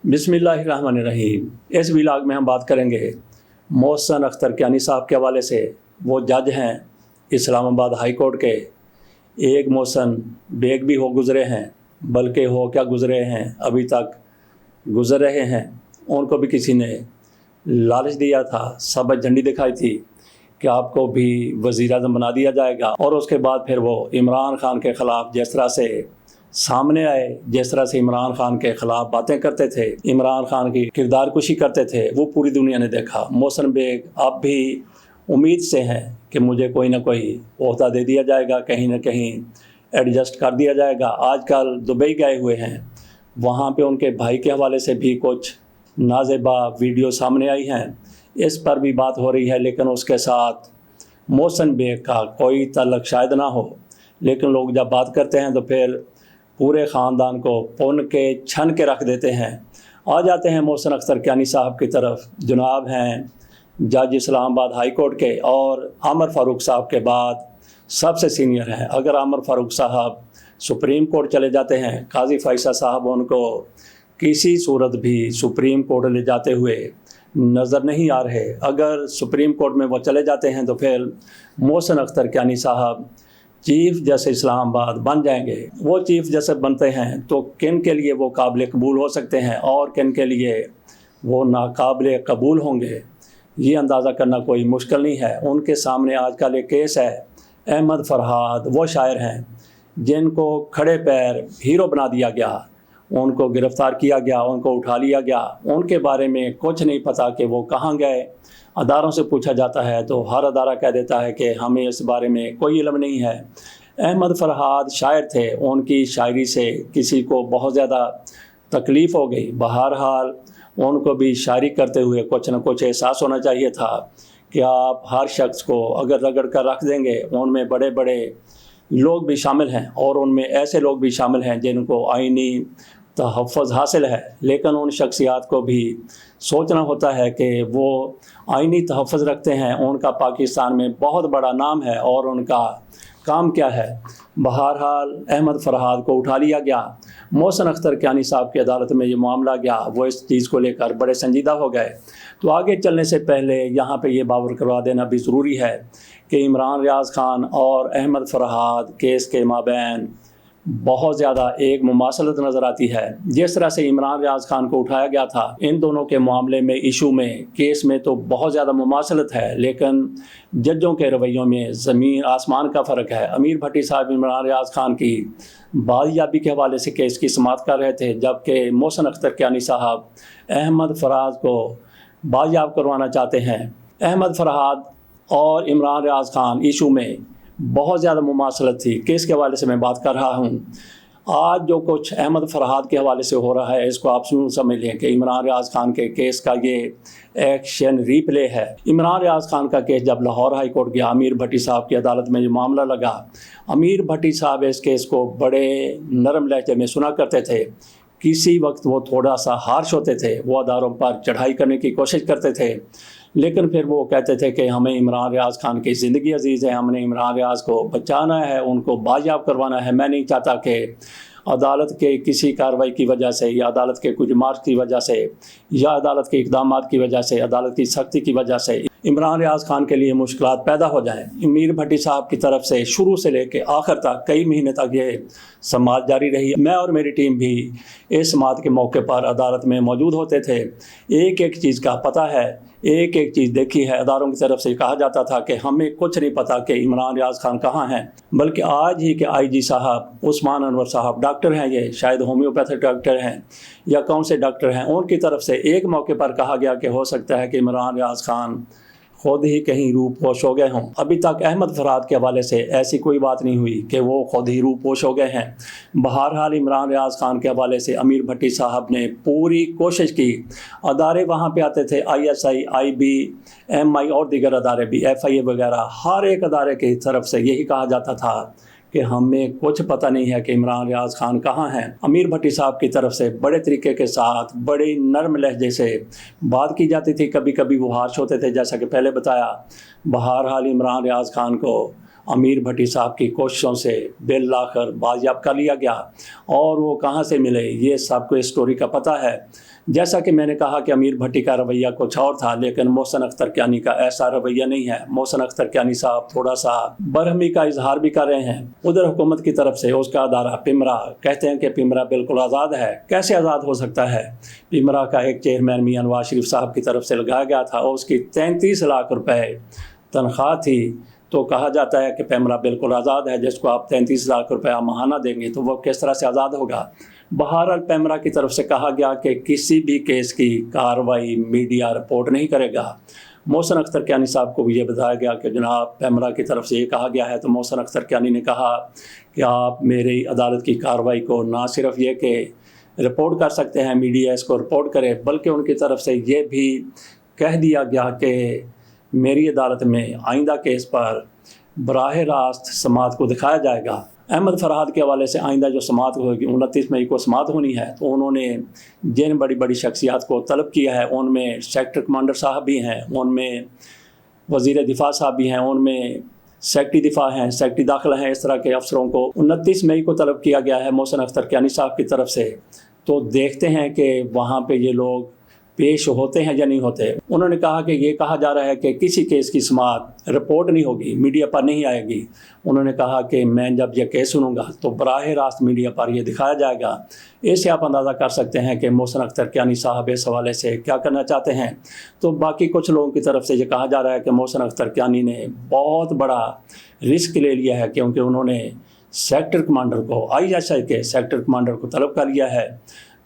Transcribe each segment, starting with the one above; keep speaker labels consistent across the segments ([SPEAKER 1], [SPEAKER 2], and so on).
[SPEAKER 1] बिस्मिल्लाहिर्रहमानिर्रहीम। इस व्लॉग में हम बात करेंगे मोहसिन अख्तर कियानी साहब के हवाले से। वो जज हैं इस्लामाबाद हाई कोर्ट के। एक मोहसिन बेग भी हो गुज़रे हैं, बल्कि हो क्या गुज़रे हैं, अभी तक गुज़र रहे हैं। उनको भी किसी ने लालच दिया था, सबज झंडी दिखाई थी कि आपको भी वज़ीर-ए-आज़म बना दिया जाएगा। और उसके बाद फिर वो इमरान खान के ख़िलाफ़ जिस तरह से सामने आए, जिस तरह से इमरान खान के ख़िलाफ़ बातें करते थे, इमरान खान की किरदार कुशी करते थे, वो पूरी दुनिया ने देखा। मोहसिन बेग अब भी उम्मीद से हैं कि मुझे कोई ना कोई ओहदा दे दिया जाएगा, कहीं ना कहीं एडजस्ट कर दिया जाएगा। आजकल दुबई गए हुए हैं, वहाँ पे उनके भाई के हवाले से भी कुछ नाज़ेबा वीडियो सामने आई हैं, इस पर भी बात हो रही है। लेकिन उसके साथ मोहसिन बेग का कोई ताल्लुक़ शायद ना हो, लेकिन लोग जब बात करते हैं तो फिर पूरे ख़ानदान को पुन के छन के रख देते हैं। आ जाते हैं मोहसिन अख्तर कियानी साहब की तरफ। जनाब हैं जज इस्लामाबाद हाई कोर्ट के, और आमिर फ़ारूक साहब के बाद सबसे सीनियर हैं। अगर आमिर फ़ारूक साहब सुप्रीम कोर्ट चले जाते हैं, काजी फ़ैसल साहब उनको किसी सूरत भी सुप्रीम कोर्ट ले जाते हुए नज़र नहीं आ रहे। अगर सुप्रीम कोर्ट में वो चले जाते हैं तो फिर मोहसिन अख्तर कियानी साहब चीफ़ जस्टिस इस्लामाबाद बन जाएंगे। वो चीफ़ जस्टिस बनते हैं तो किन के लिए वो काबिल कबूल हो सकते हैं और किन के लिए वो नाकाबिल कबूल होंगे, ये अंदाज़ा करना कोई मुश्किल नहीं है। उनके सामने आजकल एक केस है, अहमद फरहाद वो शायर हैं जिनको खड़े पैर हीरो बना दिया गया, उनको गिरफ़्तार किया गया, उनको उठा लिया गया। उनके बारे में कुछ नहीं पता कि वो कहाँ गए। अदारों से पूछा जाता है तो हर अदारा कह देता है कि हमें इस बारे में कोई इल्म नहीं है। अहमद फरहाद शायर थे, उनकी शायरी से किसी को बहुत ज़्यादा तकलीफ़ हो गई। बहरहाल उनको भी शायरी करते हुए कुछ न कुछ एहसास होना चाहिए था कि आप हर शख्स को अगर रगड़ कर रख देंगे, उनमें बड़े बड़े लोग भी शामिल हैं और उनमें ऐसे लोग भी शामिल हैं जिनको आईनी तहफ़्फ़ुज़ हासिल है, लेकिन उन शख्सियात को भी सोचना होता है कि वो आईनी तहफ़्फ़ुज़ रखते हैं। उनका पाकिस्तान में बहुत बड़ा नाम है और उनका काम क्या है। बहरहाल अहमद फरहाद को उठा लिया गया। मोहसिन अख्तर कियानी साहब की अदालत में ये मामला गया, वो इस चीज़ को लेकर बड़े संजीदा हो गए। तो आगे चलने से पहले यहाँ पे ये बावर करवा देना भी ज़रूरी है कि इमरान रियाज़ खान और अहमद फरहाद केस के माबैन बहुत ज़्यादा एक मुमासलत नज़र आती है। जिस तरह से इमरान रियाज़ खान को उठाया गया था, इन दोनों के मामले में, इशू में, केस में तो बहुत ज़्यादा मुमासलत है, लेकिन जजों के रवैयों में ज़मीन आसमान का फ़र्क है। अमीर भट्टी साहब इमरान रियाज़ खान की बाजियाबी के हवाले से केस की समाअत कर रहे थे, जबकि मोहसिन अख्तर कियानी साहब अहमद फरहाद को बाजियाब करवाना चाहते हैं। अहमद फरहाद और इमरान रियाज़ खान इशू में बहुत ज़्यादा मुमासलत थी। केस के हवाले से मैं बात कर रहा हूँ। आज जो कुछ अहमद फरहाद के हवाले से हो रहा है, इसको आप समझ लें कि इमरान रियाज़ खान के केस का ये एक्शन रीप्ले है। इमरान रियाज़ खान का केस जब लाहौर हाई कोर्ट गया, अमीर भट्टी साहब की अदालत में जो मामला लगा, अमीर भट्टी साहब इस केस को बड़े नरम लहजे में सुना करते थे। किसी वक्त वो थोड़ा सा हार्श होते थे, वो अदारों पर चढ़ाई करने की कोशिश करते थे, लेकिन फिर वो कहते थे कि हमें इमरान रियाज़ खान की ज़िंदगी अजीज़ है, हमने इमरान रियाज़ को बचाना है, उनको बाजियाब करवाना है। मैं नहीं चाहता कि अदालत के किसी कार्रवाई की वजह से या अदालत के कुछ मार्क्स की वजह से या अदालत के इक़दामात की वजह से, अदालत की सख्ती की वजह से इमरान रियाज़ खान के लिए मुश्किलात पैदा हो जाएं। अमीर भट्टी साहब की तरफ से शुरू से लेकर आखिर तक कई महीने तक ये समाअत जारी रही। मैं और मेरी टीम भी इस समाअत के मौके पर अदालत में मौजूद होते थे। एक एक चीज़ का पता है, एक एक चीज़ देखी है। अदारों की तरफ से कहा जाता था कि हमें कुछ नहीं पता कि इमरान रियाज़ खान कहाँ हैं, बल्कि आज ही के IG साहब उस्मान अनवर साहब डॉक्टर हैं, ये शायद होम्योपैथिक डॉक्टर हैं या कौन से डॉक्टर हैं, उनकी तरफ से एक मौके पर कहा गया कि हो सकता है कि इमरान रियाज़ खान खुद ही कहीं रूपोश हो गए हों। अभी तक अहमद फरहाद के हवाले से ऐसी कोई बात नहीं हुई कि वो खुद ही रूपोश हो गए हैं। बहरहाल इमरान रियाज़ खान के हवाले से अमीर भट्टी साहब ने पूरी कोशिश की। अदारे वहाँ पे आते थे, ISI, IB, MI और दीगर अदारे भी, FIA वगैरह, हर एक अदारे की तरफ से यही कहा जाता था कि हमें कुछ पता नहीं है कि इमरान रियाज़ खान कहाँ हैं। अमीर भट्टी साहब की तरफ से बड़े तरीके के साथ, बड़े नरम लहजे से बात की जाती थी। कभी कभी वो हार्श होते थे, जैसा कि पहले बताया। बहरहाल इमरान रियाज़ खान को अमीर भट्टी साहब की कोशिशों से बिल लाकर बाजियाब कर लिया गया, और वो कहाँ से मिले ये सबको इस स्टोरी का पता है। जैसा कि मैंने कहा कि अमीर भट्टी का रवैया कुछ और था, लेकिन मोहसिन अख्तर कियानी का ऐसा रवैया नहीं है। मोहसिन अख्तर कियानी साहब थोड़ा सा बरहमी का इजहार भी कर रहे हैं। उधर हुकूमत की तरफ से उसका अदारा पिमरा, कहते हैं कि पिमरा बिल्कुल आज़ाद है। कैसे आज़ाद हो सकता है? पिमरा का एक चेयरमैन मियां नवाज शरीफ साहब की तरफ से लगाया गया था और उसकी 33 लाख रुपए तनख्वाह थी। तो कहा जाता है कि पिमरा बिल्कुल आज़ाद है। जिसको आप 33 लाख रुपया माहाना देंगे तो वो किस तरह से आज़ाद होगा? बहरहाल पिमरा की तरफ से कहा गया कि किसी भी केस की कार्रवाई मीडिया रिपोर्ट नहीं करेगा। मोहसिन अख्तर कियानी साहब को भी ये बताया गया कि जनाब पिमरा की तरफ से ये कहा गया है। तो मोहसिन अख्तर कियानी ने कहा कि आप मेरी अदालत की कार्रवाई को ना सिर्फ ये कि रिपोर्ट कर सकते हैं, मीडिया इसको रिपोर्ट करे, बल्कि उनकी तरफ से ये भी कह दिया गया कि मेरी अदालत में आइंदा केस पर बराह रास्त समाअत को दिखाया जाएगा। अहमद फरहाद के हवाले से आइंदा जो समाअत होगी 29 मई को समाअत होनी है। तो उन्होंने जिन बड़ी बड़ी शख्सियात को तलब किया है उनमें सेक्टर कमांडर साहब भी हैं, उनमें वज़ीर दिफा साहब भी हैं, उनमें सेक्रेटरी दिफा हैं, सेक्रेटरी दाखिला हैं। इस तरह के अफसरों को 29 मई को तलब किया गया है मोहसिन अख्तर कियानी साहब की तरफ से। तो देखते हैं कि वहाँ पे ये लोग पेश होते हैं या नहीं होते। उन्होंने कहा कि ये कहा जा रहा है कि किसी केस की समाअत रिपोर्ट नहीं होगी, मीडिया पर नहीं आएगी। उन्होंने कहा कि मैं जब ये केस सुनूंगा तो बराह रास्त मीडिया पर ये दिखाया जाएगा। इससे आप अंदाज़ा कर सकते हैं कि मोहसिन अख्तर कियानी साहब इस हवाले से क्या करना चाहते हैं। तो बाकी कुछ लोगों की तरफ से ये कहा जा रहा है कि मोहसिन अख्तर कियानी ने बहुत बड़ा रिस्क ले लिया है, क्योंकि उन्होंने सेक्टर कमांडर को, ISI के सेक्टर कमांडर को तलब कर लिया है।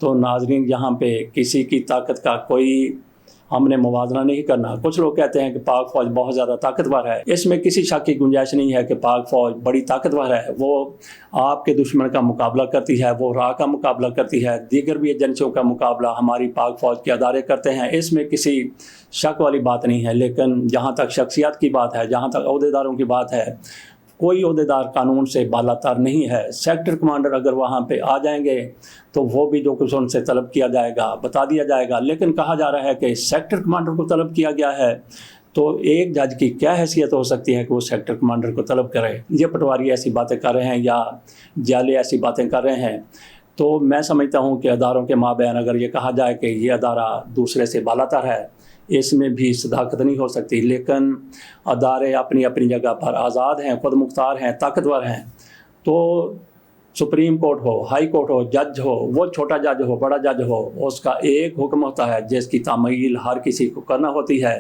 [SPEAKER 1] तो नाजरीन, यहाँ पे किसी की ताकत का कोई हमने मुवाजना नहीं करना। कुछ लोग कहते हैं कि पाक फ़ौज बहुत ज़्यादा ताकतवर है, इसमें किसी शक की गुंजाइश नहीं है कि पाक फ़ौज बड़ी ताकतवर है। वो आपके दुश्मन का मुकाबला करती है, वो राह का मुकाबला करती है, दीगर भी एजेंसियों का मुकाबला हमारी पाक फ़ौज के अदारे करते हैं। इसमें किसी शक वाली बात नहीं है। लेकिन जहाँ तक शख्सियत की बात है, जहाँ तक अहदेदारों की बात है, कोई अहदेदार कानून से बालातर नहीं है। सेक्टर कमांडर अगर वहाँ पे आ जाएंगे तो वो भी जो कुछ उनसे तलब किया जाएगा बता दिया जाएगा। लेकिन कहा जा रहा है कि सेक्टर कमांडर को तलब किया गया है, तो एक जज की क्या हैसियत हो सकती है कि वो सेक्टर कमांडर को तलब करे? ये पटवारी ऐसी बातें कर रहे हैं या जाले ऐसी बातें कर रहे हैं। तो मैं समझता हूँ कि अदारों के माबैन अगर ये कहा जाए कि ये अदारा दूसरे से बालातर है, इसमें भी सदाकत नहीं हो सकती। लेकिन अदारे अपनी अपनी जगह पर आज़ाद हैं, खुद मुख्तार हैं, ताकतवर हैं। तो सुप्रीम कोर्ट हो, हाई कोर्ट हो, जज हो, वो छोटा जज हो, बड़ा जज हो, उसका एक हुक्म होता है जिसकी तामील हर किसी को करना होती है।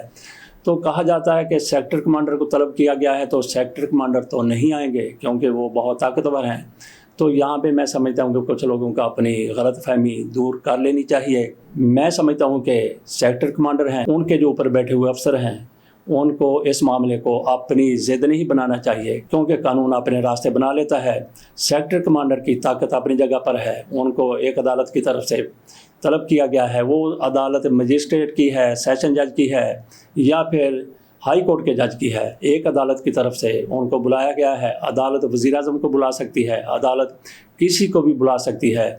[SPEAKER 1] तो कहा जाता है कि सेक्टर कमांडर को तलब किया गया है, तो सेक्टर कमांडर तो नहीं आएंगे क्योंकि वो बहुत ताकतवर हैं। तो यहाँ पे मैं समझता हूँ कि कुछ लोगों का अपनी गलतफहमी दूर कर लेनी चाहिए। मैं समझता हूँ कि सेक्टर कमांडर हैं, उनके जो ऊपर बैठे हुए अफसर हैं, उनको इस मामले को अपनी ज़िद नहीं बनाना चाहिए, क्योंकि कानून अपने रास्ते बना लेता है। सेक्टर कमांडर की ताकत अपनी जगह पर है। उनको एक अदालत की तरफ से तलब किया गया है, वो अदालत मजिस्ट्रेट की है, सेशन जज की है या फिर हाई कोर्ट के जज की है। एक अदालत की तरफ से उनको बुलाया गया है। अदालत वज़ीर-ए-आज़म को बुला सकती है, अदालत किसी को भी बुला सकती है।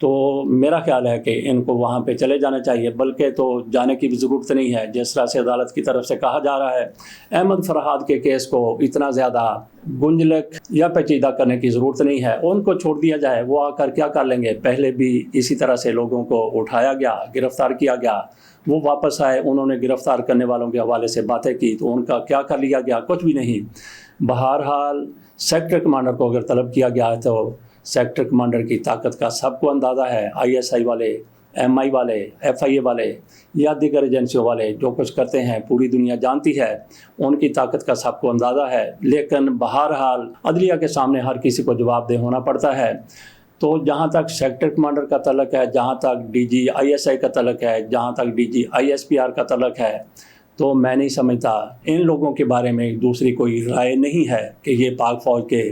[SPEAKER 1] तो मेरा ख्याल है कि इनको वहाँ पे चले जाना चाहिए, बल्कि तो जाने की भी ज़रूरत नहीं है। जिस तरह से अदालत की तरफ से कहा जा रहा है, अहमद फरहाद के केस को इतना ज़्यादा गुंजलक या पेचीदा करने की ज़रूरत नहीं है, उनको छोड़ दिया जाए। वो आकर क्या कर लेंगे? पहले भी इसी तरह से लोगों को उठाया गया, गिरफ़्तार किया गया, वो वापस आए, उन्होंने गिरफ़्तार करने वालों के हवाले से बातें की, तो उनका क्या कर लिया गया? कुछ भी नहीं। बहरहाल सेक्टर कमांडर को अगर तलब किया गया है तो सेक्टर कमांडर की ताकत का सबको अंदाज़ा है। ISI वाले, MI वाले, FIA वाले या दीगर एजेंसियों वाले जो कुछ करते हैं पूरी दुनिया जानती है, उनकी ताकत का सबको अंदाज़ा है। लेकिन बहरहाल अदलिया के सामने हर किसी को जवाबदेह होना पड़ता है। तो जहाँ तक सेक्टर कमांडर का तल्लक है, जहाँ तक DG ISI का तल्लक है, जहाँ तक DG ISPR का तल्लक है, तो मैं नहीं समझता इन लोगों के बारे में दूसरी कोई राय नहीं है कि ये पाक फ़ौज के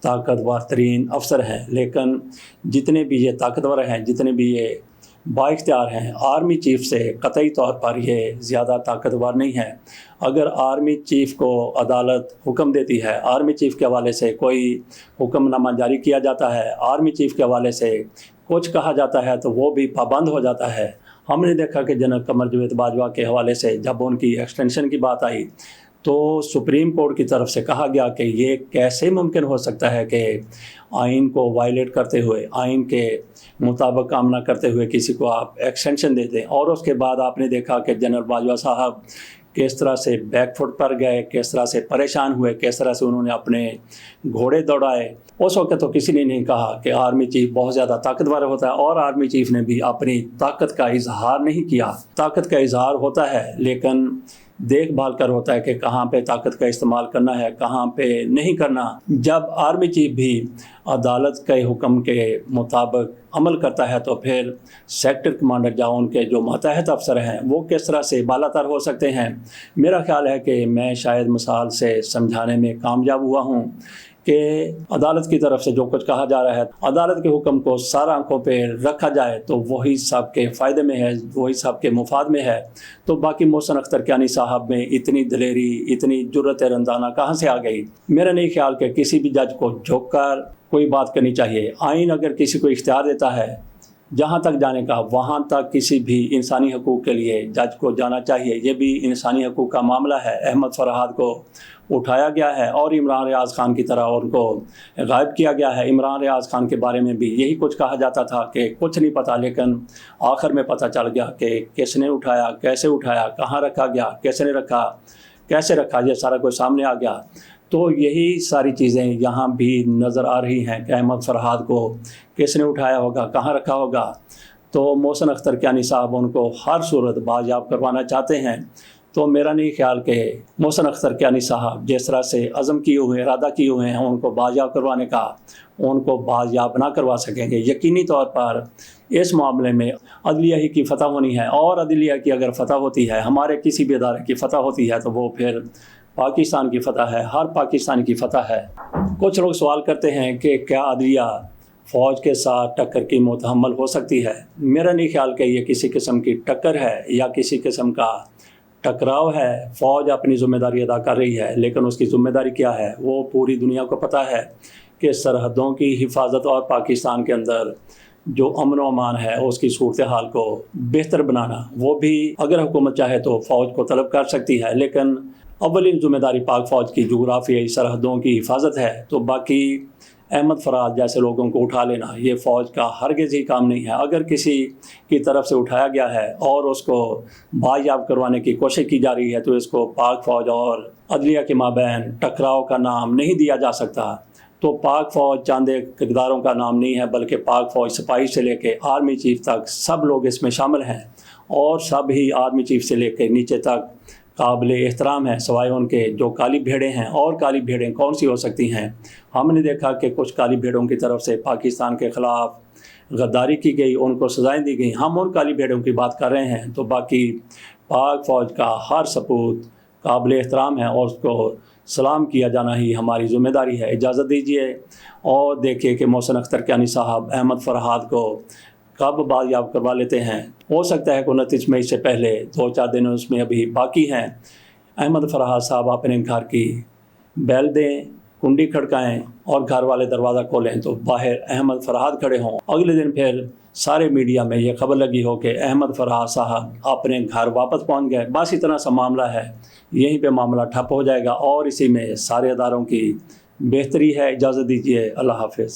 [SPEAKER 1] ताकतवर तरीन अफसर हैं। लेकिन जितने भी ये ताकतवर हैं, जितने भी ये बाइख्तियार हैं, आर्मी चीफ से कतई तौर पर ये ज़्यादा ताकतवर नहीं है। अगर आर्मी चीफ को अदालत हुक्म देती है, आर्मी चीफ के हवाले से कोई हुक्मनामा जारी किया जाता है, आर्मी चीफ के हवाले से कुछ कहा जाता है, तो वो भी पाबंद हो जाता है। हमने देखा कि जनरल कमर जावेद बाजवा के हवाले से जब उनकी एक्सटेंशन की बात आई تو سپریم کورٹ کی طرف سے کہا گیا کہ یہ کیسے ممکن ہو سکتا ہے کہ آئین کو وائلیٹ کرتے ہوئے، آئین کے مطابق کام نہ کرتے ہوئے کسی کو آپ ایکسٹینشن دے دیں۔ اور اس کے بعد آپ نے دیکھا کہ جنرل باجوہ صاحب کس طرح سے بیک فٹ پر گئے، کس طرح سے پریشان ہوئے، کس طرح سے انہوں نے اپنے گھوڑے دوڑائے۔ اس وقت تو کسی نے نہیں کہا کہ آرمی چیف بہت زیادہ طاقتور ہوتا ہے، اور آرمی چیف نے بھی اپنی طاقت کا اظہار نہیں کیا۔ طاقت کا اظہار ہوتا ہے لیکن دیکھ بھال کر ہوتا ہے کہ کہاں پہ طاقت کا استعمال کرنا ہے، کہاں پہ نہیں کرنا۔ جب آرمی چیف بھی عدالت کے حکم کے مطابق عمل کرتا ہے تو پھر سیکٹر کمانڈر یا ان کے جو ماتحت افسر ہیں وہ کس طرح سے بالا تر ہو سکتے ہیں۔ میرا خیال ہے کہ میں شاید مثال سے سمجھانے میں کامیاب ہوا ہوں کہ عدالت کی طرف سے جو کچھ کہا جا رہا ہے، عدالت کے حکم کو سارا آنکھوں پہ رکھا جائے تو وہی سب کے فائدے میں ہے، وہی سب کے مفاد میں ہے۔ تو باقی محسن اختر کیانی صاحب میں اتنی دلیری، اتنی جرأت رندانہ کہاں سے آ گئی؟ میرا نہیں خیال کہ کسی بھی جج کو جھک کر کوئی بات کرنی چاہیے۔ آئین اگر کسی کو اختیار دیتا ہے جہاں تک جانے کا، وہاں تک کسی بھی انسانی حقوق کے لیے جج کو جانا چاہیے۔ یہ بھی انسانی حقوق کا معاملہ ہے۔ احمد فرحاد کو اٹھایا گیا ہے اور عمران ریاض خان کی طرح ان کو غائب کیا گیا ہے۔ عمران ریاض خان کے بارے میں بھی یہی کچھ کہا جاتا تھا کہ کچھ نہیں پتہ، لیکن آخر میں پتہ چل گیا کہ کس نے اٹھایا، کیسے اٹھایا، کہاں رکھا گیا، کیسے نے رکھا، کیسے رکھا، یہ سارا کچھ سامنے آ گیا۔ تو یہی ساری چیزیں یہاں بھی نظر آ رہی ہیں کہ احمد فرحاد کو کس نے اٹھایا ہوگا، کہاں رکھا ہوگا۔ تو محسن اختر کیانی صاحب ان کو ہر صورت بازیاب کروانا چاہتے ہیں۔ تو میرا نہیں خیال کہ محسن اختر کیانی صاحب جس طرح سے عزم کیے ہوئے، ارادہ کیے ہوئے ہیں ان کو بازیاب کروانے کا، ان کو بازیاب نہ کروا سکیں گے۔ یقینی طور پر اس معاملے میں عدلیہ ہی کی فتح ہونی ہے، اور عدلیہ کی اگر فتح ہوتی ہے، ہمارے کسی بھی ادارے کی فتح ہوتی ہے، تو وہ پھر پاکستان کی فتح ہے، ہر پاکستانی کی فتح ہے۔ کچھ لوگ سوال کرتے ہیں کہ کیا عدلیہ فوج کے ساتھ ٹکر کی متحمل ہو سکتی ہے؟ میرا نہیں خیال کہ یہ کسی قسم کی ٹکر ہے یا کسی قسم کا ٹکراؤ ہے۔ فوج اپنی ذمہ داری ادا کر رہی ہے، لیکن اس کی ذمہ داری کیا ہے وہ پوری دنیا کو پتہ ہے کہ سرحدوں کی حفاظت اور پاکستان کے اندر جو امن و امان ہے اس کی صورتحال کو بہتر بنانا، وہ بھی اگر حکومت چاہے تو فوج کو طلب کر سکتی ہے، لیکن اولین ذمہ داری پاک فوج کی جغرافیائی سرحدوں کی حفاظت ہے۔ تو باقی احمد فرحاد جیسے لوگوں کو اٹھا لینا یہ فوج کا ہرگز ہی کام نہیں ہے۔ اگر کسی کی طرف سے اٹھایا گیا ہے اور اس کو بازیاب کروانے کی کوشش کی جا رہی ہے تو اس کو پاک فوج اور عدلیہ کے مابین ٹکراؤ کا نام نہیں دیا جا سکتا۔ تو پاک فوج چاند اقداروں کا نام نہیں ہے، بلکہ پاک فوج سپاہی سے لے کے آرمی چیف تک سب لوگ اس میں شامل ہیں، اور سب ہی آرمی چیف سے لے کے نیچے تک قابل احترام ہیں، سوائے ان کے جو کالی بھیڑیں ہیں۔ اور کالی بھیڑیں کون سی ہو سکتی ہیں؟ ہم نے دیکھا کہ کچھ کالی بھیڑوں کی طرف سے پاکستان کے خلاف غداری کی گئی، ان کو سزائیں دی گئیں، ہم ان کالی بھیڑوں کی بات کر رہے ہیں۔ تو باقی پاک فوج کا ہر سپوت قابل احترام ہے اور اس کو سلام کیا جانا ہی ہماری ذمہ داری ہے۔ اجازت دیجیے اور دیکھیے کہ محسن اختر کیانی صاحب احمد فرحاد کو کب بازیاب کروا لیتے ہیں۔ ہو سکتا ہے کہ 29 مئی سے پہلے 2-4 دن اس میں ابھی باقی ہیں۔ احمد فرحاد صاحب اپنے گھر کی بیل دیں، کنڈی کھڑکائیں اور گھر والے دروازہ کھولیں تو باہر احمد فرحاد کھڑے ہوں۔ اگلے دن پھر سارے میڈیا میں یہ خبر لگی ہو کہ احمد فرحاد صاحب اپنے گھر واپس پہنچ گئے۔ بس اتنا سا معاملہ ہے، یہیں پہ معاملہ ٹھپ ہو جائے گا اور اسی میں سارے اداروں کی بہتری ہے۔ اجازت دیجیے، اللہ حافظ۔